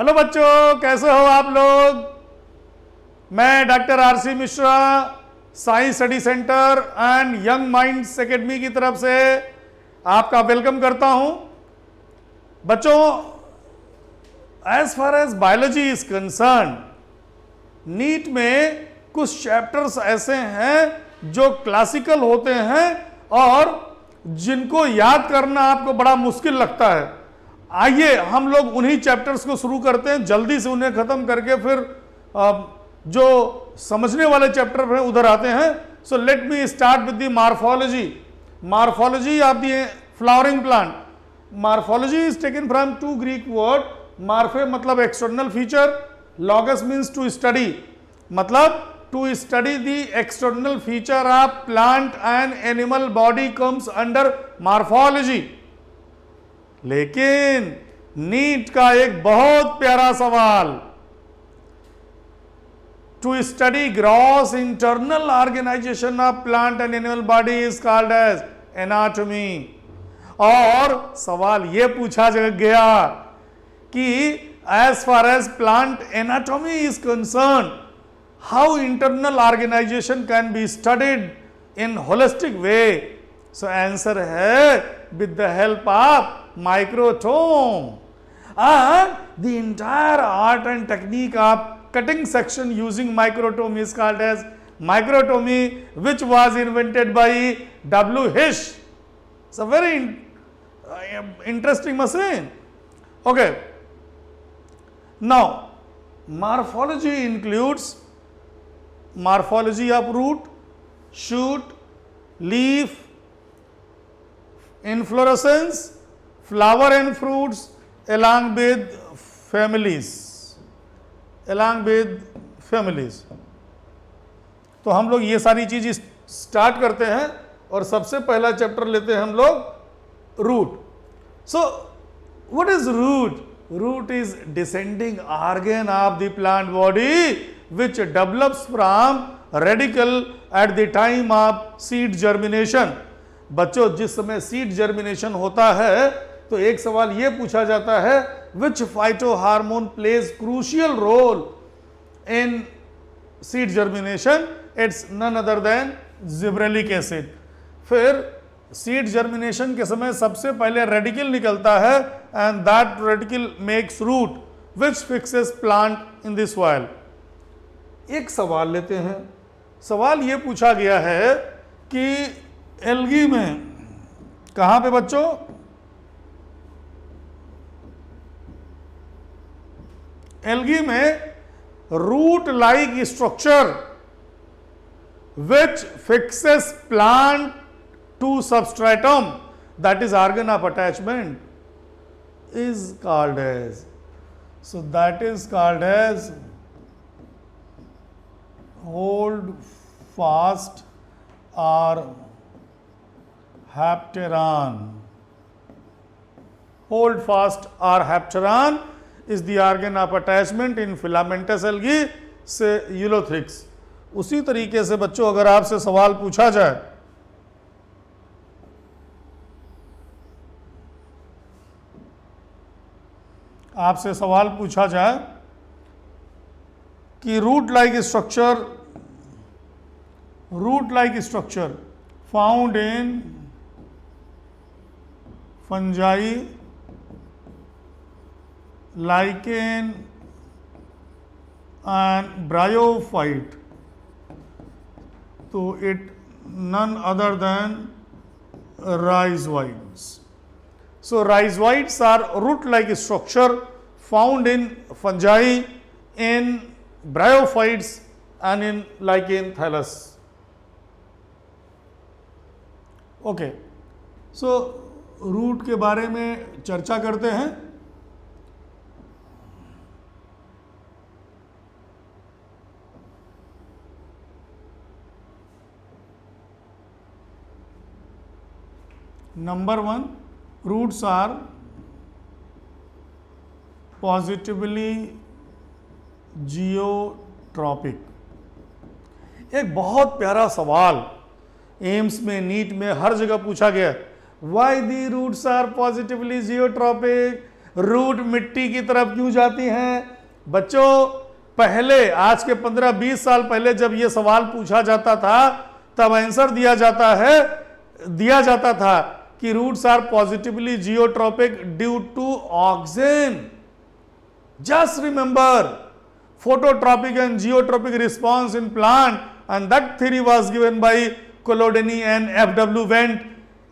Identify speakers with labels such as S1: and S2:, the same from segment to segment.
S1: Hello बच्चों, कैसे हो आप लोग। मैं doctor R C Mishra, science study centre and young minds academy की तरफ से आपका वेलकम करता हूं। बच्चों, as far as biology is concerned, NEET में कुछ चैप्टर्स ऐसे हैं जो क्लासिकल होते हैं और जिनको याद करना आपको बड़ा मुश्किल लगता है। आइए हम लोग उन्हीं चैप्टर्स को शुरू करते हैं, जल्दी से उन्हें खत्म करके फिर जो समझने वाले चैप्टर हैं उधर आते हैं। So let me start with the morphology of the flowering plant. Morphology is taken from two Greek word. Morphe मतलब external feature, logos means to study, मतलब to study the external feature of plant and animal body comes under morphology. लेकिन NEET का एक बहुत प्यारा सवाल, to study gross internal organisation of plant and animal body is called as anatomy. और सवाल यह पूछा गया कि as far as plant anatomy is concern, how internal organisation can be studied in holistic way. So answer है with the help of microtome, and the entire art and technique of cutting section using microtome is called as microtomy, which was invented by W. Hirsch. It's a very interesting machine. Okay, now morphology includes morphology of root, shoot, leaf, inflorescence, flower and fruits along with families, तो हम लोग ये सारी चीज start करते हैं और सबसे पहला चैप्टर लेते हैं हम लोग root. So what is root? Root is descending organ of the plant body which develops from radicle at the time of seed germination. बच्चों, जिस समय सीड जर्मिनेशन होता है तो एक सवाल यह पूछा जाता है, which phyto hormone plays crucial role in seed germination? It's none other than gibberellic acid. फिर सीड जर्मिनेशन के समय सबसे पहले रेडिकल निकलता है and that radicle makes root which fixes plant in the soil. एक सवाल लेते हैं। सवाल यह पूछा गया है कि एल्गी में, कहां पे बच्चों? एल्गी में root like structure which fixes plant to substratum, that is organ of attachment, is called as, so that is called as hold fast और hapteron. Hold fast or hapteron is the organ of attachment in filamentous algae से Ulothrix. उसी तरीके से बच्चों, अगर आपसे सवाल पूछा जाए कि root like structure found in fungi, lichen and bryophyte, तो it none other than rhizoids. So rhizoids are root-like structure found in fungi, in bryophytes and in lichen thallus. Okay, so root के बारे में चर्चा करते हैं। Number 1, roots are positively geotropic. एक बहुत प्यारा सवाल एम्स में, नीट में, हर जगह पूछा गया, Why the roots are positively geotropic? Root मिट्टी की तरफ क्यों जाती हैं? बच्चों, पहले आज के 15-20 साल पहले जब ये सवाल पूछा जाता था तब आंसर दिया जाता था कि roots are positively geotropic due to oxygen. Just remember, phototropic and geotropic response in plant, and that theory was given by Collodeni and F.W. Wendt.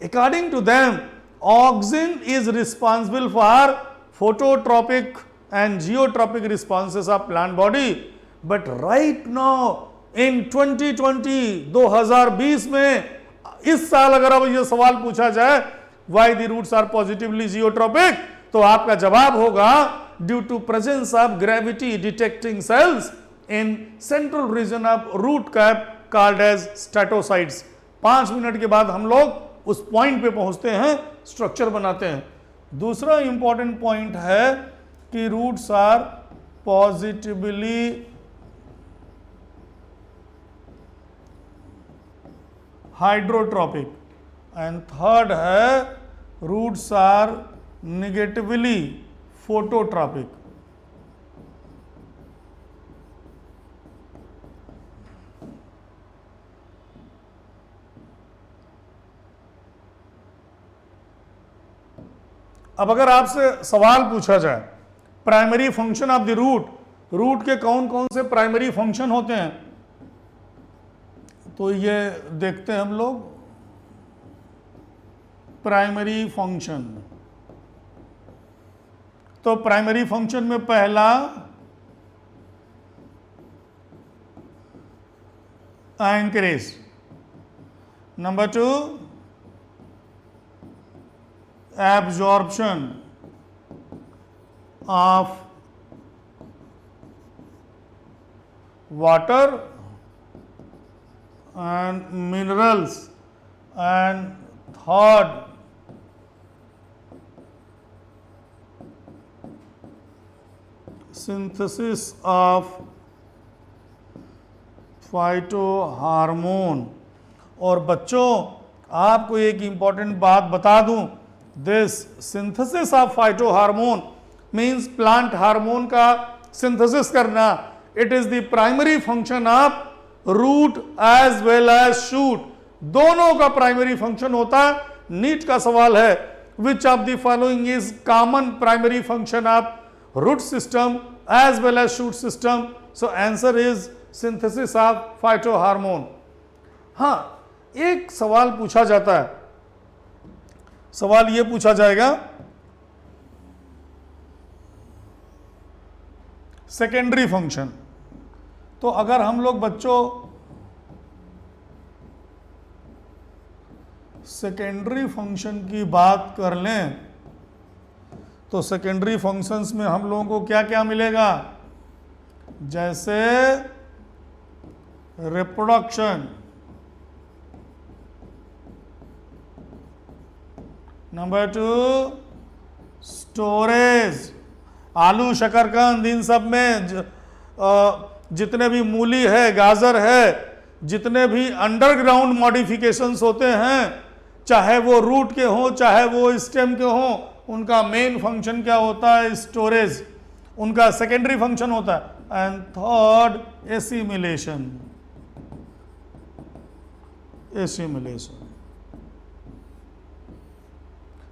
S1: According to them, oxygen is responsible for phototropic and geotropic responses of plant body. But right now, in 2020 में, इस साल अगर अब ये सवाल पूछा जाए why the roots are positively geotropic, तो आपका जवाब होगा due to presence of gravity detecting cells in central region of root cap called as statocytes. 5 minute के बाद हम लोग उस पॉइंट पे पहुंचते हैं, स्ट्रक्चर बनाते हैं. दूसरा इंपॉर्टेंट पॉइंट है कि roots are positively hydrotropic and third है रूट्स आर नेगेटिवली फोटोट्रॉपिक. अब अगर आपसे सवाल पूछा जाए primary function of the root के कौन कौन से प्राइमरी फंक्शन होते हैं, तो ये देखते हैं हम लोग. प्राइमरी फंक्शन, तो प्राइमरी फंक्शन में पहला anchorage, number 2 absorption of water and minerals, and third synthesis of phytohormone. और बच्चों, आपको एक इंपॉर्टेंट बात बता दूं, this synthesis of phytohormone means plant hormone का सिंथेसिस करना. It is the primary function of root as well as shoot. दोनों का प्राइमरी फंक्शन होता है. नीट का सवाल है, which of the following is common primary function of root system as well as shoot system? So answer is synthesis of phytohormone. हाँ, एक सवाल पूछा जाता है, सवाल ये पूछा जाएगा सेकेंडरी फंक्शन. तो अगर हम लोग बच्चों सेकेंडरी फंक्शन की बात कर लें तो सेकेंडरी फंक्शंस में हम लोगों को क्या क्या मिलेगा, जैसे रिप्रोडक्शन, नंबर 2 स्टोरेज. आलू, शकरकंद, इन सब में जितने भी मूली है, गाजर है, जितने भी अंडरग्राउंड मॉडिफिकेशंस होते हैं, चाहे वो रूट के हों चाहे वो स्टेम के हों, उनका मेन फंक्शन क्या होता है, स्टोरेज. उनका सेकेंडरी फंक्शन होता है. And third assimilation.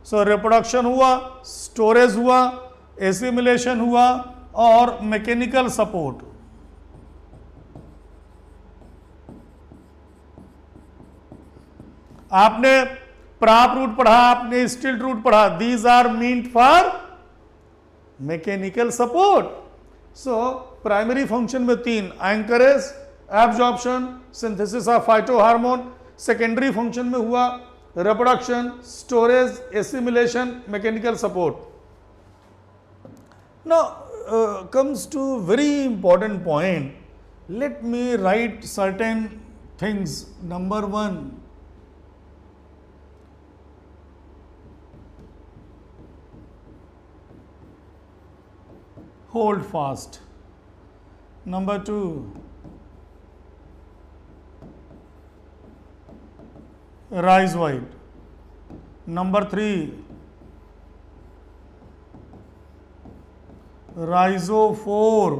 S1: So reproduction हुआ, स्टोरेज हुआ, एसिमिलेशन हुआ और मैकेनिकल सपोर्ट. आपने प्राप रूट पढ़ा, आपने स्टिल्ट रूट पढ़ा. These are meant for mechanical support. So primary function में 3, anchorage, absorption, synthesis of phytohormone. Secondary function में हुआ reproduction, storage, assimilation, mechanical support. Now comes to very important point. Let me write certain things. Number 1, hold fast. Number 2, rise wide. Number 3, rhizophore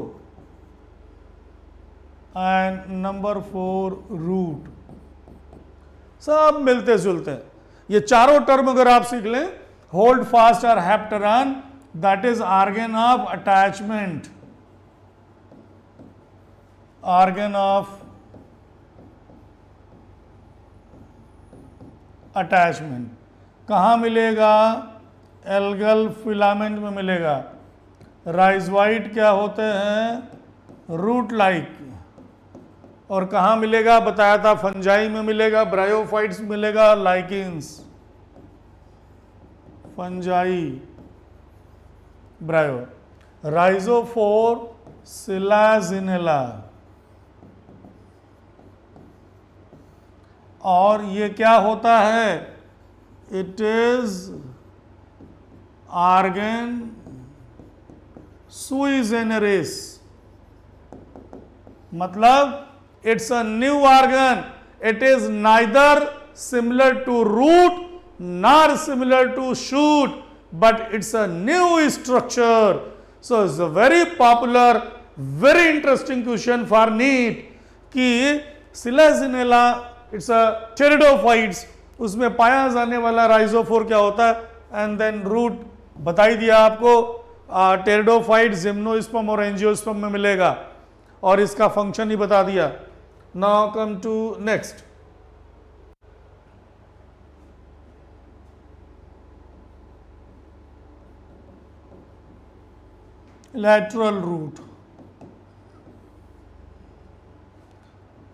S1: and number 4 root. सब मिलते जुलते हैं। ये चारों term अगर आप सीख लें, होल्ड फास्ट और hapteron, that is organ of attachment, organ of attachment. कहाँ मिलेगा? एल्गल फिलामेंट में मिलेगा। राइजोइड क्या होते हैं? Root like. और कहाँ मिलेगा? बताया था फंजाई में मिलेगा, ब्रायोफाइट्स में मिलेगा, लाइकिन्स, फंजाई, ब्रायो। राइजोफोर, सिलाजिनेला। और ये क्या होता है? It is organ sui generis, मतलब it's a new organ. It is neither similar to root nor similar to shoot, but it's a new structure. So it's a very popular, very interesting question for NEET कि Selaginella it's a pteridophytes, उसमें पाया जाने वाला राइजोफोर क्या होता है। And then root बता ही दिया आपको, टेरिडोफाइट जिम्नोस्पर्म और एंजियोस्पर्म में मिलेगा, और इसका फंक्शन ही बता दिया। Now come to next, lateral root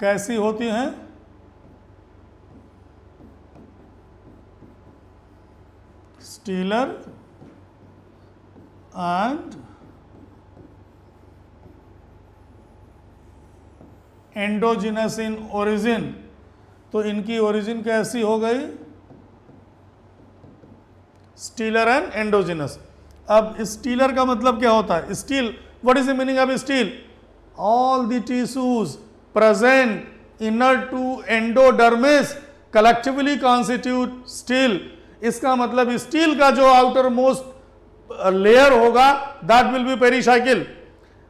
S1: कैसी होती हैं? Stelar and endogenous in origin. तो इनकी ओरिजिन कैसी हो गई? Stelar and endogenous. अब स्टीलर का मतलब क्या होता है? Stele, what is the meaning of stele? All the tissues present inner to endodermis collectively constitute stele. इसका मतलब स्टील का जो आउटर मोस्ट लेयर होगा that will be pericycle.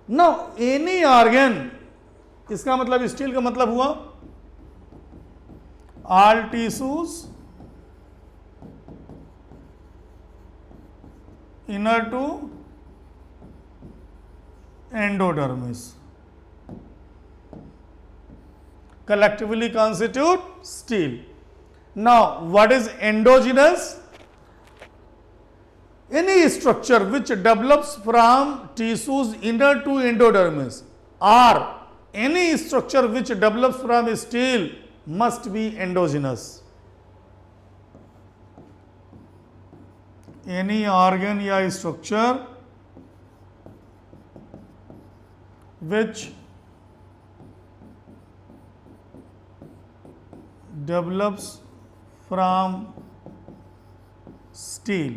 S1: Now any organ, इसका मतलब स्टील का मतलब हुआ all tissues inner to endodermis collectively constitute steel. Now what is endogenous? Any structure which develops from tissues inner to endodermis, or any structure which develops from steel must be endogenous. Any organ या structure which develops from steel,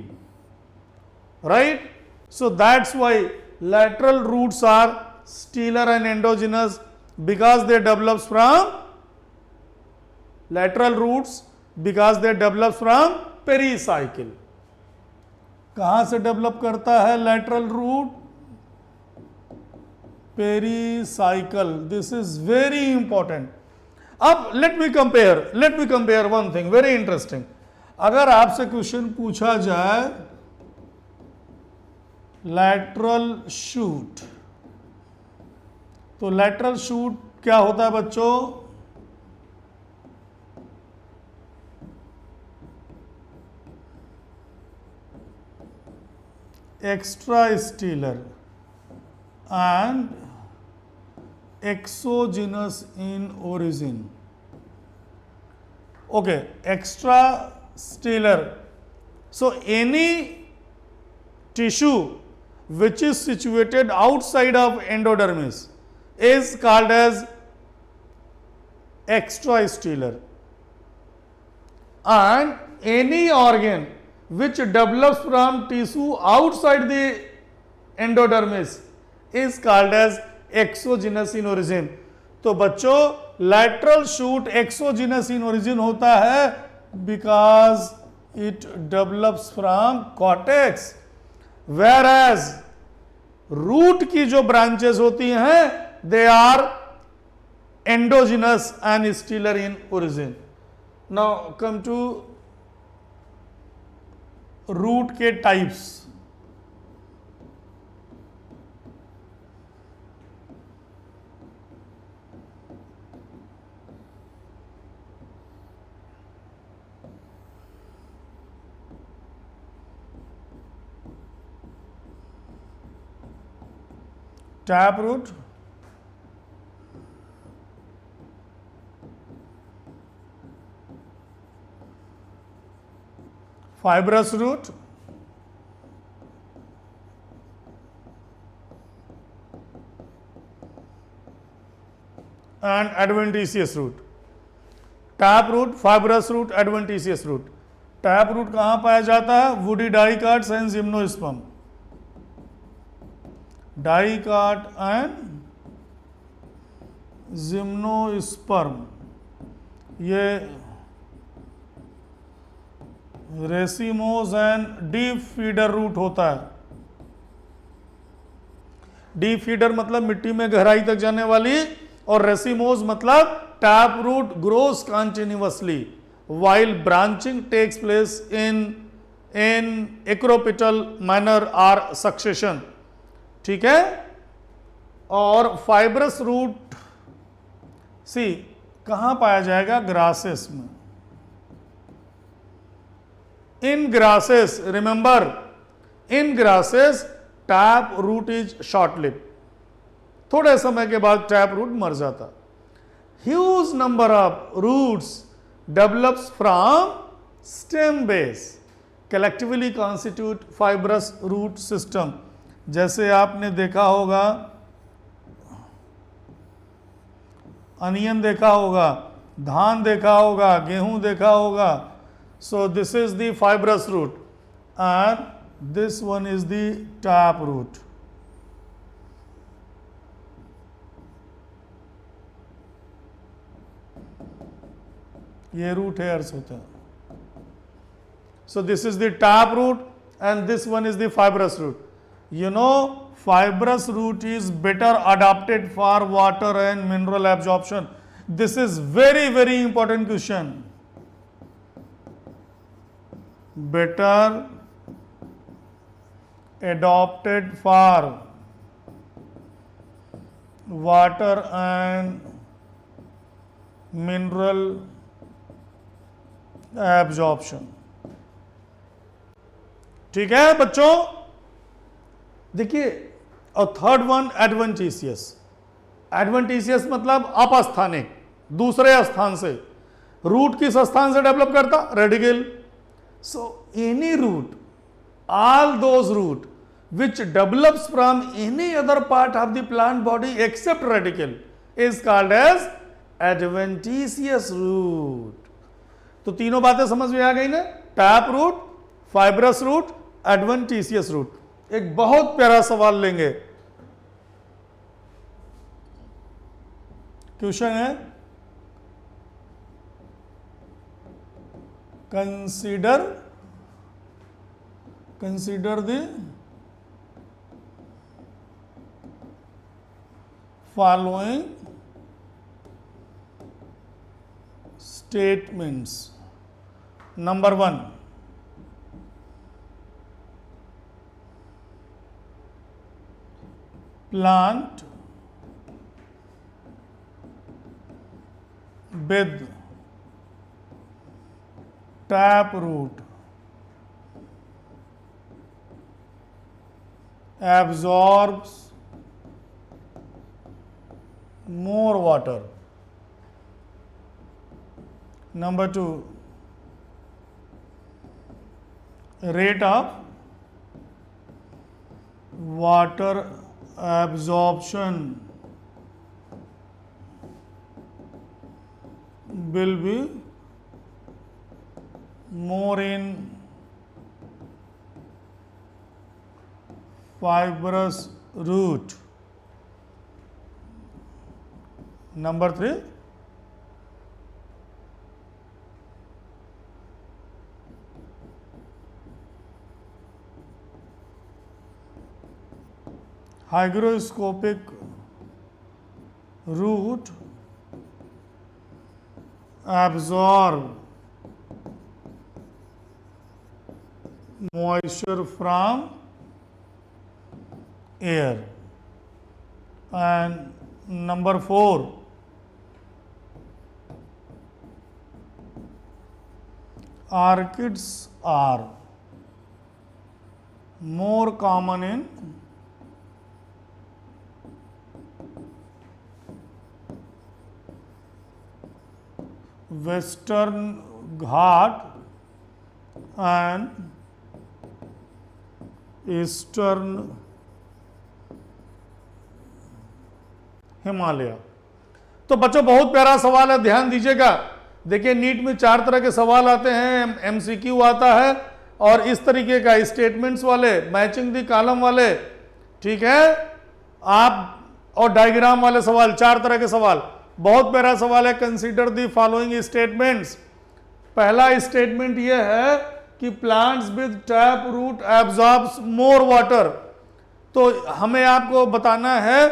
S1: right? So that's why lateral roots are steeler and endogenous, because they develops from lateral roots, because they develops from pericycle. कहाँ से develop करता है lateral root? Pericycle. This is very important. अब let me compare one thing very interesting. अगर आपसे question पूछा जाए lateral shoot, तो लैटरल शूट क्या होता है बच्चों? extrastellar and exogenous in origin. Okay, extrastellar. So any tissue which is situated outside of endodermis is called as extrastellar, and any organ which develops from tissue outside the endodermis is called as exogenous in origin. तो बच्चों lateral shoot exogenous in origin होता है because it develops from cortex, whereas root की जो branches होती हैं they are endogenous and stelar in origin. Now come to root के types. Tap root, fibrous root, and adventitious root। Tap root, fibrous root, adventitious root. Tap root कहां पाया जाता है? Woody dicots and gymnosperm. Dicot and gymnosperm, ये racemose and deep feeder root होता है। Deep feeder मतलब मिट्टी में गहराई तक जाने वाली, और रेसिमोस मतलब tap root grows continuously while branching takes place in acropetal manner or succession। ठीक है। और फाइब्रस रूट सी कहां पाया जाएगा? ग्रासेस में। In grasses, remember, in grasses tap root is short live. थोड़े समय के बाद टैप रूट मर जाता। Huge number of roots develops from stem base, collectively constitute fibrous root system. जैसे आपने देखा होगा, अनियन देखा होगा, धान देखा होगा, गेहूं देखा होगा। So this is the fibrous root and this one is the tap root। ये रूट हेयर्स होते हैं। So this is the tap root and this one is the fibrous root। You know, fibrous root is better adapted for water and mineral absorption। This is very, very important question। Better adapted for water and mineral absorption। ठीक है बच्चों। देखिए, और third one adventitious. Adventitious मतलब अपस्थानिक, दूसरे स्थान से। Root किस स्थान से डेवलप करता? Radical. So any root, all those root which develops from any other part of the plant body except radicle is called as adventitious root। तो तीनों बातें समझ में आ गई ना? Tap root, fibrous root, adventitious root. एक बहुत प्यारा सवाल लेंगे। क्वेश्चन है, consider the following statements। Number 1, plant with tap root absorbs more water। Number 2, rate of water absorption will be more in fibrous root। Number 3, hygroscopic root absorb moisture from air. And number 4, orchids are more common in Western Ghat and Eastern Himalaya. तो बच्चों बहुत प्यारा सवाल है, ध्यान दीजिएगा। देखिए NEET में 4 तरह के सवाल आते हैं, एमसीक्यू आता है और इस तरीके का स्टेटमेंट्स वाले, मैचिंग द कॉलम वाले, ठीक है, आप और डायग्राम वाले सवाल, 4 तरह के सवाल। बहुत प्यारा सवाल है। Consider the following statements. पहला स्टेटमेंट यह है कि plants with tap root absorbs more water. तो हमें आपको बताना है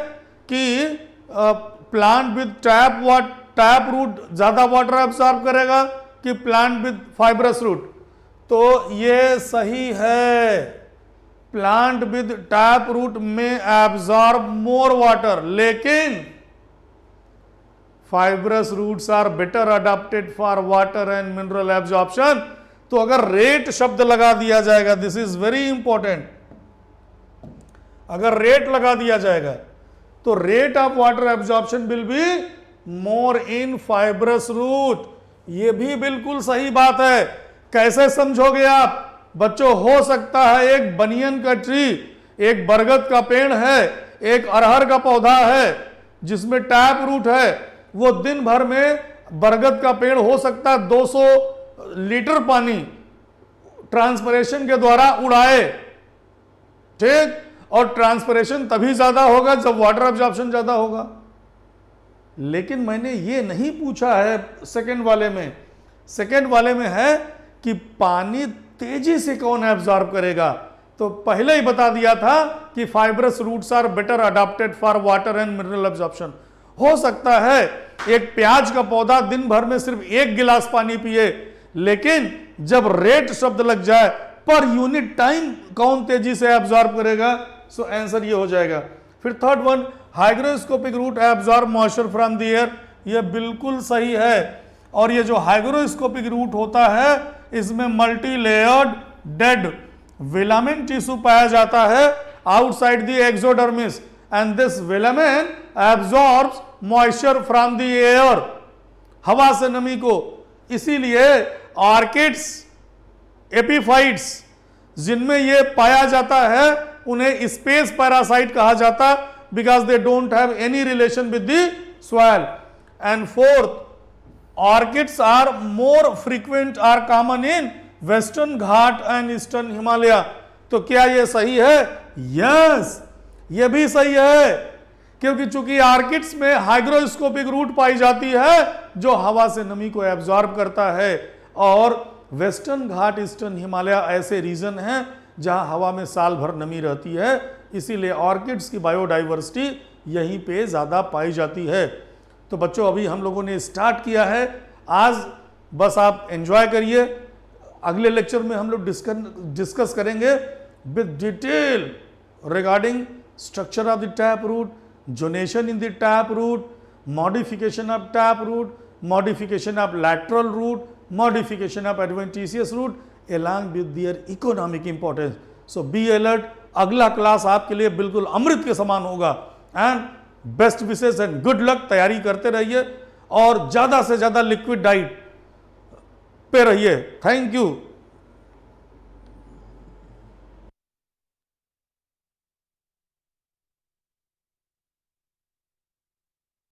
S1: कि प्लांट विद टैप रूट ज्यादा वाटर एब्जॉर्ब करेगा कि प्लांट विद फाइब्रस रूट। तो ये सही है, प्लांट विद टैप रूट में एब्जॉर्ब मोर वाटर, लेकिन fibrous roots are better adapted for water and mineral absorption. तो अगर रेट शब्द लगा दिया जाएगा, दिस इज वेरी इंपॉर्टेंट, अगर रेट लगा दिया जाएगा तो rate of water absorption will be more in fibrous root. ये भी बिल्कुल सही बात है। कैसे समझोगे आप बच्चों? हो सकता है एक बनियन का ट्री, एक बरगद का पेड़ है, एक अरहर का पौधा है जिसमें टैप रूट है, वो दिन भर में बरगद का पेड़ हो सकता है 200 लीटर पानी ट्रांसपिरेशन के द्वारा उड़ाए, ठीक, और ट्रांसपिरेशन तभी ज्यादा होगा जब वाटर एब्जॉर्प्शन ज्यादा होगा। लेकिन मैंने ये नहीं पूछा है सेकंड वाले में। सेकंड वाले में है कि पानी तेजी से कौन एब्जॉर्ब करेगा। तो पहले ही बता दिया था कि fibrous roots are better adopted for water and mineral absorption. हो सकता है एक प्याज का पौधा दिन भर में सिर्फ 1 गिलास पानी पिए, लेकिन जब रेट शब्द लग जाए पर यूनिट टाइम कौन तेजी से एब्जॉर्ब करेगा। सो आंसर ये हो जाएगा। फिर third one, hygroscopic root absorb moisture from the air. ये बिल्कुल सही है। और ये जो हाइग्रोस्कोपिक रूट होता है इसमें multi layered dead velamen tissue पाया जाता है outside the exodermis, and this velamen absorbs moisture from the air, हवा से नमी को। इसीलिए ऑर्किड्स, एपीफाइट्स जिनमें ये पाया जाता है उन्हें स्पेस पैरासाइट कहा जाता, because they don't have any relation with the soil. And fourth, orchids are more frequent or common in western Ghat and eastern Himalaya. तो क्या ये सही है? यस, ये भी सही है, क्योंकि चूंकि ऑर्किड्स में हाइग्रोस्कोपिक रूट पाई जाती है जो हवा से नमी को एब्जॉर्ब करता है, और वेस्टर्न घाट, ईस्टर्न हिमालय ऐसे रीजन हैं जहां हवा में साल भर नमी रहती है, इसीलिए ऑर्किड्स की बायोडाइवर्सिटी यहीं पे ज़्यादा पाई जाती है। तो बच्चों अभी हम लोगों ने स्टार्ट किया है, आज बस आप एंजॉय करिए। अगले लेक्चर में हम लोग डिस्कस करेंगे with detail regarding structure of the tap root, zonation in the tap root, modification of tap root, modification of lateral root, modification of adventitious route along with their economic importance. So be alert. अगला class आपके लिए बिल्कुल अमृत के समान होगा। And best wishes and good luck. तैयारी करते रहिए और ज्यादा से ज्यादा लिक्विड डाइट पे रहिए। Thank you.